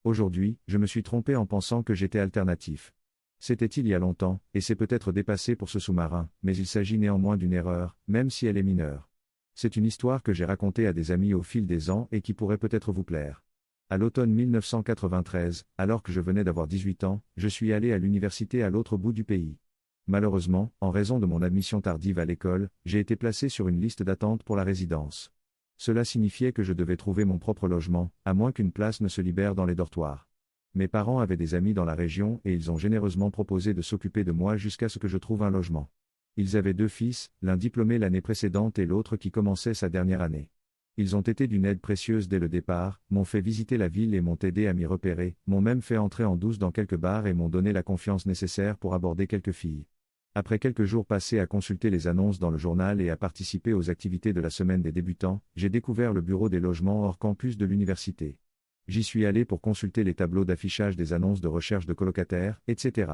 Aujourd'hui, je me suis trompé en pensant que j'étais alternatif. C'était il y a longtemps, et c'est peut-être dépassé pour ce sous-marin, mais il s'agit néanmoins d'une erreur, même si elle est mineure. C'est une histoire que j'ai racontée à des amis au fil des ans et qui pourrait peut-être vous plaire. À l'automne 1993, alors que je venais d'avoir 18 ans, je suis allé à l'université à l'autre bout du pays. Malheureusement, en raison de mon admission tardive à l'école, j'ai été placé sur une liste d'attente pour la résidence. Cela signifiait que je devais trouver mon propre logement, à moins qu'une place ne se libère dans les dortoirs. Mes parents avaient des amis dans la région et ils ont généreusement proposé de s'occuper de moi jusqu'à ce que je trouve un logement. Ils avaient 2 fils, l'un diplômé l'année précédente et l'autre qui commençait sa dernière année. Ils ont été d'une aide précieuse dès le départ, m'ont fait visiter la ville et m'ont aidé à m'y repérer, m'ont même fait entrer en douce dans quelques bars et m'ont donné la confiance nécessaire pour aborder quelques filles. Après quelques jours passés à consulter les annonces dans le journal et à participer aux activités de la semaine des débutants, j'ai découvert le bureau des logements hors campus de l'université. J'y suis allé pour consulter les tableaux d'affichage des annonces de recherche de colocataires, etc.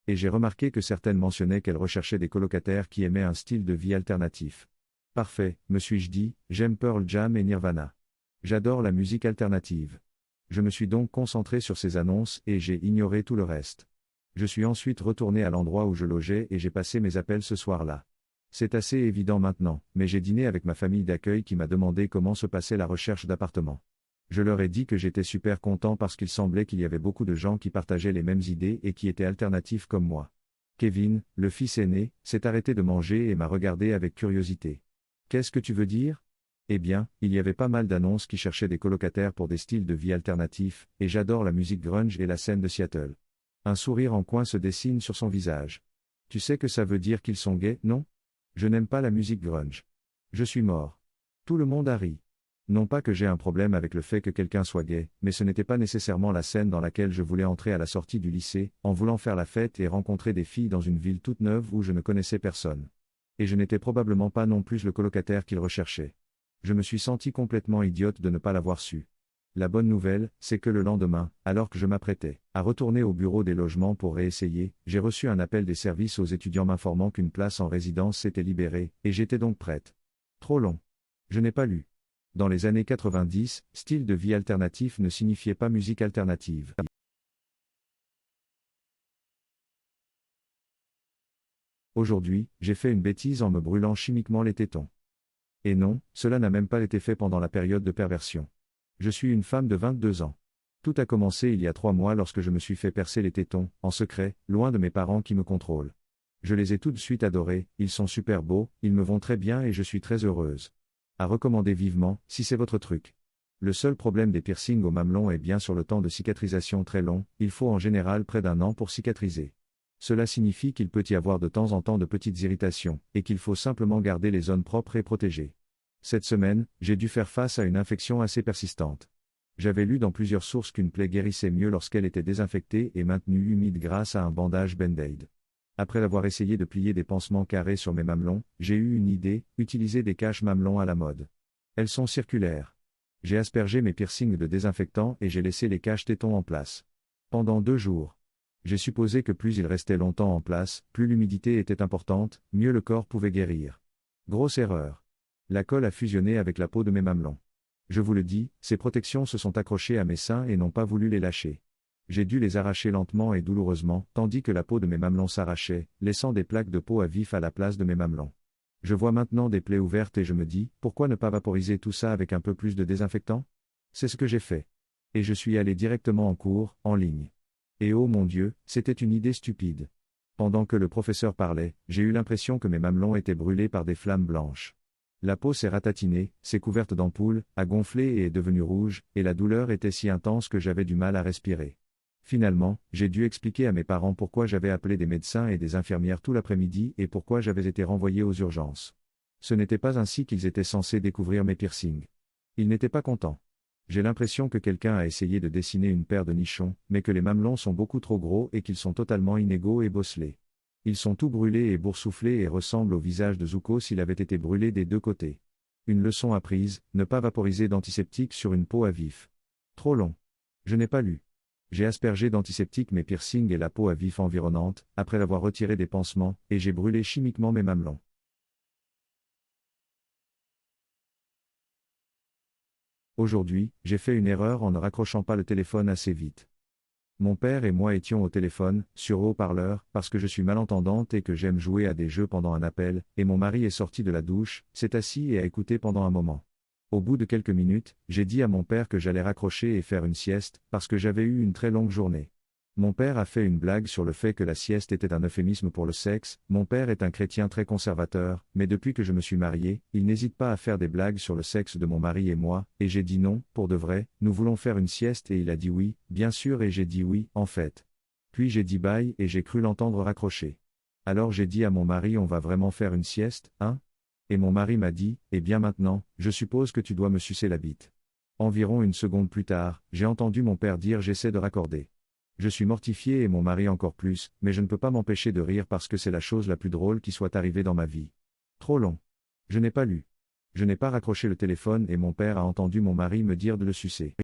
Et j'ai remarqué que certaines mentionnaient qu'elles recherchaient des colocataires qui aimaient un style de vie alternatif. Parfait, me suis-je dit, j'aime Pearl Jam et Nirvana. J'adore la musique alternative. Je me suis donc concentré sur ces annonces et j'ai ignoré tout le reste. Je suis ensuite retourné à l'endroit où je logeais et j'ai passé mes appels ce soir-là. C'est assez évident maintenant, mais j'ai dîné avec ma famille d'accueil qui m'a demandé comment se passait la recherche d'appartement. Je leur ai dit que j'étais super content parce qu'il semblait qu'il y avait beaucoup de gens qui partageaient les mêmes idées et qui étaient alternatifs comme moi. Kevin, le fils aîné, s'est arrêté de manger et m'a regardé avec curiosité. Qu'est-ce que tu veux dire ? Eh bien, il y avait pas mal d'annonces qui cherchaient des colocataires pour des styles de vie alternatifs, et j'adore la musique grunge et la scène de Seattle. Un sourire en coin se dessine sur son visage. Tu sais que ça veut dire qu'ils sont gays, non ? Je n'aime pas la musique grunge. Je suis mort. Tout le monde a ri. Non pas que j'ai un problème avec le fait que quelqu'un soit gay, mais ce n'était pas nécessairement la scène dans laquelle je voulais entrer à la sortie du lycée, en voulant faire la fête et rencontrer des filles dans une ville toute neuve où je ne connaissais personne. Et je n'étais probablement pas non plus le colocataire qu'il recherchait. Je me suis senti complètement idiote de ne pas l'avoir su. La bonne nouvelle, c'est que le lendemain, alors que je m'apprêtais à retourner au bureau des logements pour réessayer, j'ai reçu un appel des services aux étudiants m'informant qu'une place en résidence s'était libérée, et j'étais donc prête. Trop long. Je n'ai pas lu. Dans les années 90, style de vie alternatif ne signifiait pas musique alternative. Aujourd'hui, j'ai fait une bêtise en me brûlant chimiquement les tétons. Et non, cela n'a même pas été fait pendant la période de perversion. Je suis une femme de 22 ans. Tout a commencé il y a 3 mois lorsque je me suis fait percer les tétons, en secret, loin de mes parents qui me contrôlent. Je les ai tout de suite adorés, ils sont super beaux, ils me vont très bien et je suis très heureuse. À recommander vivement, si c'est votre truc. Le seul problème des piercings au mamelon est bien sur le temps de cicatrisation très long, il faut en général près d'1 an pour cicatriser. Cela signifie qu'il peut y avoir de temps en temps de petites irritations, et qu'il faut simplement garder les zones propres et protégées. Cette semaine, j'ai dû faire face à une infection assez persistante. J'avais lu dans plusieurs sources qu'une plaie guérissait mieux lorsqu'elle était désinfectée et maintenue humide grâce à un bandage Band-Aid. Après avoir essayé de plier des pansements carrés sur mes mamelons, j'ai eu une idée, utiliser des caches mamelons à la mode. Elles sont circulaires. J'ai aspergé mes piercings de désinfectant et j'ai laissé les caches tétons en place. Pendant 2 jours. J'ai supposé que plus ils restaient longtemps en place, plus l'humidité était importante, mieux le corps pouvait guérir. Grosse erreur. La colle a fusionné avec la peau de mes mamelons. Je vous le dis, ces protections se sont accrochées à mes seins et n'ont pas voulu les lâcher. J'ai dû les arracher lentement et douloureusement, tandis que la peau de mes mamelons s'arrachait, laissant des plaques de peau à vif à la place de mes mamelons. Je vois maintenant des plaies ouvertes et je me dis, pourquoi ne pas vaporiser tout ça avec un peu plus de désinfectant ? C'est ce que j'ai fait. Et je suis allé directement en cours, en ligne. Et oh mon Dieu, c'était une idée stupide. Pendant que le professeur parlait, j'ai eu l'impression que mes mamelons étaient brûlés par des flammes blanches. La peau s'est ratatinée, s'est couverte d'ampoules, a gonflé et est devenue rouge, et la douleur était si intense que j'avais du mal à respirer. Finalement, j'ai dû expliquer à mes parents pourquoi j'avais appelé des médecins et des infirmières tout l'après-midi et pourquoi j'avais été renvoyé aux urgences. Ce n'était pas ainsi qu'ils étaient censés découvrir mes piercings. Ils n'étaient pas contents. J'ai l'impression que quelqu'un a essayé de dessiner une paire de nichons, mais que les mamelons sont beaucoup trop gros et qu'ils sont totalement inégaux et bosselés. Ils sont tout brûlés et boursouflés et ressemblent au visage de Zuko s'il avait été brûlé des 2 côtés. Une leçon apprise, ne pas vaporiser d'antiseptique sur une peau à vif. Trop long. Je n'ai pas lu. J'ai aspergé d'antiseptique mes piercings et la peau à vif environnante, après l'avoir retiré des pansements, et j'ai brûlé chimiquement mes mamelons. Aujourd'hui, j'ai fait une erreur en ne raccrochant pas le téléphone assez vite. Mon père et moi étions au téléphone, sur haut-parleur, parce que je suis malentendante et que j'aime jouer à des jeux pendant un appel, et mon mari est sorti de la douche, s'est assis et a écouté pendant un moment. Au bout de quelques minutes, j'ai dit à mon père que j'allais raccrocher et faire une sieste, parce que j'avais eu une très longue journée. Mon père a fait une blague sur le fait que la sieste était un euphémisme pour le sexe. Mon père est un chrétien très conservateur, mais depuis que je me suis marié, il n'hésite pas à faire des blagues sur le sexe de mon mari et moi, et j'ai dit non, pour de vrai, nous voulons faire une sieste et il a dit oui, bien sûr et j'ai dit oui, en fait. Puis j'ai dit bye et j'ai cru l'entendre raccrocher. Alors j'ai dit à mon mari on va vraiment faire une sieste, hein? Et mon mari m'a dit, eh bien maintenant, je suppose que tu dois me sucer la bite. Environ une seconde plus tard, j'ai entendu mon père dire j'essaie de raccorder. Je suis mortifié et mon mari encore plus, mais je ne peux pas m'empêcher de rire parce que c'est la chose la plus drôle qui soit arrivée dans ma vie. Trop long. Je n'ai pas lu. Je n'ai pas raccroché le téléphone et mon père a entendu mon mari me dire de le sucer.